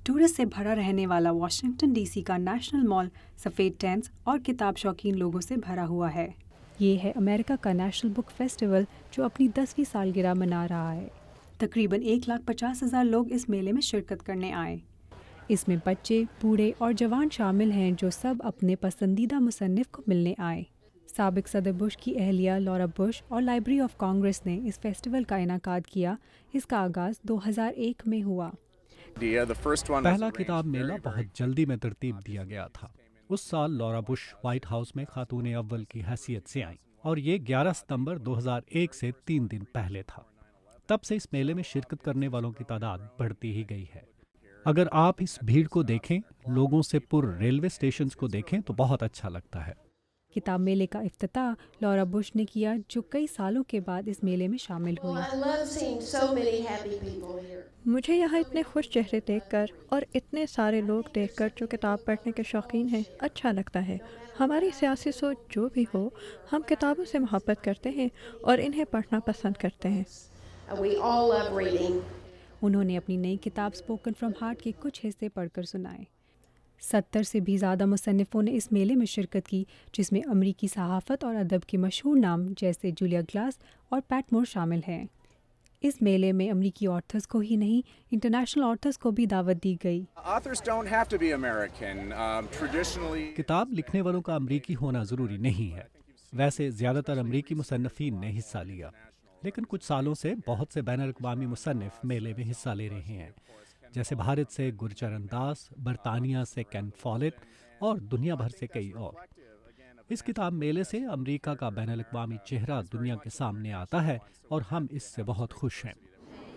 Tourist سے بھرا رہنے والا واشنگٹن ڈی سی کا نیشنل مال سفید ٹینٹس اور کتاب شوقین لوگوں سے بھرا ہوا ہے۔ یہ ہے امریکہ کا نیشنل بک فیسٹیول جو اپنی 10ویں سالگرہ منا رہا ہے۔ تقریباً 1,50,000 لوگ اس میلے میں شرکت کرنے آئے۔ اس میں بچے، بوڑھے اور جوان شامل ہیں جو سب اپنے پسندیدہ مصنف کو ملنے آئے۔ سابق صدر بش کی اہلیہ لورا بش اور لائبریری آف کانگریس نے اس فیسٹیول کا انعقاد کیا۔ اس کا آغاز 2001 میں ہوا۔ پہلا کتاب میلہ بہت جلدی میں ترتیب دیا گیا تھا۔ اس سال لورا بش وائٹ ہاؤس میں خاتون اول کی حیثیت سے آئیں اور یہ 11 ستمبر 2001 سے 3 دن پہلے تھا۔ تب سے اس میلے میں شرکت کرنے والوں کی تعداد بڑھتی ہی گئی ہے۔ اگر آپ اس بھیڑ کو دیکھیں، لوگوں سے پر ریلوے اسٹیشنز کو دیکھیں تو بہت اچھا لگتا ہے۔ کتاب میلے کا افتتاح لورا بش نے کیا جو کئی سالوں کے بعد اس میلے میں شامل ہوئی۔ مجھے یہاں اتنے خوش چہرے دیکھ کر اور اتنے سارے لوگ دیکھ کر جو کتاب پڑھنے کے شوقین ہیں اچھا لگتا ہے۔ ہماری سیاسی سوچ جو بھی ہو، ہم کتابوں سے محبت کرتے ہیں اور انہیں پڑھنا پسند کرتے ہیں۔ انہوں نے اپنی نئی کتاب اسپوکن فرام ہارٹ کے کچھ حصے پڑھ کر سنائے۔ 70 سے بھی زیادہ مصنفوں نے اس میلے میں شرکت کی، جس میں امریکی صحافت اور ادب کے مشہور نام جیسے جولیا گلاس اور پیٹ مور شامل ہیں۔ اس میلے میں امریکی آتھرز کو ہی نہیں، انٹرنیشنل آتھرز کو بھی دعوت دی گئی۔ کتاب لکھنے والوں کا امریکی ہونا ضروری نہیں ہے۔ ویسے زیادہ تر امریکی مصنفین نے حصہ لیا، لیکن کچھ سالوں سے بہت سے بین الاقوامی مصنف میلے میں حصہ لے رہے ہیں، جیسے بھارت سے گرچرن داس، برطانیہ سے کین فالٹ اور دنیا بھر سے کئی اور۔ اس کتاب میلے سے امریکہ کا بین الاقوامی چہرہ دنیا کے سامنے آتا ہے اور ہم اس سے بہت خوش ہیں۔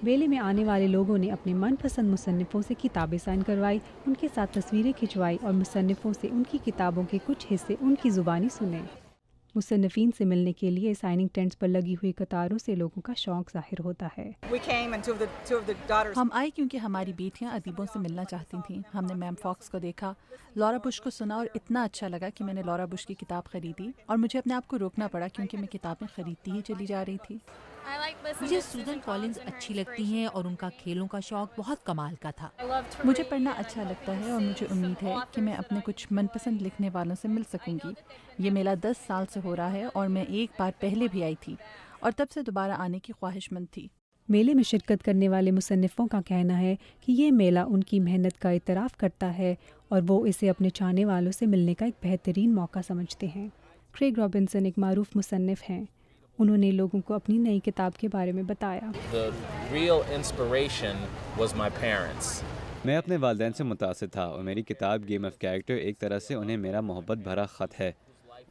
میلے میں آنے والے لوگوں نے اپنے من پسند مصنفوں سے کتابیں سائن کروائی، ان کے ساتھ تصویریں کھنچوائی اور مصنفوں سے ان کی کتابوں کے کچھ حصے ان کی زبانی سنے۔ مصنفین سے ملنے کے لیے سائننگ ٹینٹس پر لگی ہوئی قطاروں سے لوگوں کا شوق ظاہر ہوتا ہے۔ ہم آئے کیونکہ ہماری بیٹیاں ادیبوں سے ملنا چاہتی تھیں۔ ہم نے میم فاکس کو دیکھا، لورا بش کو سنا اور اتنا اچھا لگا کہ میں نے لورا بش کی کتاب خریدی اور مجھے اپنے آپ کو روکنا پڑا کیونکہ میں کتابیں خریدتی ہی چلی جا رہی تھی۔ مجھے سوزن کالنز اچھی لگتی ہیں اور ان کا کھیلوں کا شوق بہت کمال کا تھا۔ مجھے پڑھنا اچھا لگتا ہے اور مجھے امید ہے کہ میں اپنے کچھ من پسند لکھنے والوں سے مل سکوں گی۔ یہ میلہ 10 سال سے ہو رہا ہے اور میں ایک بار پہلے بھی آئی تھی اور تب سے دوبارہ آنے کی خواہش مند تھی۔ میلے میں شرکت کرنے والے مصنفوں کا کہنا ہے کہ یہ میلہ ان کی محنت کا اعتراف کرتا ہے اور وہ اسے اپنے چاہنے والوں سے ملنے کا ایک بہترین موقع سمجھتے ہیں۔ کریگ رابنسن ایک معروف مصنف ہیں۔ انہوں نے لوگوں کو اپنی نئی کتاب کے بارے میں بتایا۔ میں اپنے والدین سے متاثر تھا اور میری کتاب گیم آف کیریکٹر ایک طرح سے انہیں میرا محبت بھرا خط ہے۔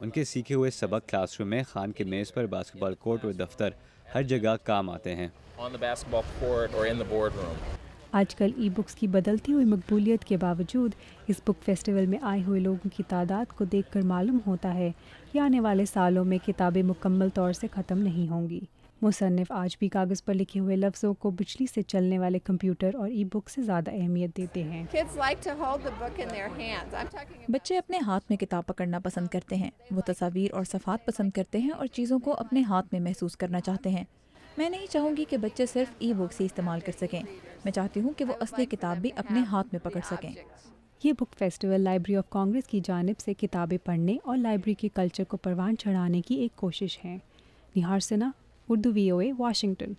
ان کے سیکھے ہوئے سبق کلاس روم میں، خان کے میز پر، باسکٹ بال کورٹ اور دفتر، ہر جگہ کام آتے ہیں۔ آج کل ای بکس کی بدلتی ہوئی مقبولیت کے باوجود اس بک فیسٹیول میں آئے ہوئے لوگوں کی تعداد کو دیکھ کر معلوم ہوتا ہے کہ آنے والے سالوں میں کتابیں مکمل طور سے ختم نہیں ہوں گی۔ مصنف آج بھی کاغذ پر لکھے ہوئے لفظوں کو بجلی سے چلنے والے کمپیوٹر اور ای بک سے زیادہ اہمیت دیتے ہیں۔ بچے اپنے ہاتھ میں کتاب پکڑنا پسند کرتے ہیں، وہ تصاویر اور صفحات پسند کرتے ہیں اور چیزوں کو اپنے ہاتھ میں محسوس کرنا چاہتے ہیں۔ میں نہیں چاہوں گی کہ بچے صرف ای بکس ہی استعمال کر سکیں، میں چاہتی ہوں کہ وہ اصلی کتاب بھی اپنے ہاتھ میں پکڑ سکیں۔ یہ بک فیسٹیول لائبریری آف کانگریس کی جانب سے کتابیں پڑھنے اور لائبریری کے کلچر کو پروان چڑھانے کی ایک کوشش ہے۔ نہار سنہا، اردو VOA، واشنگٹن۔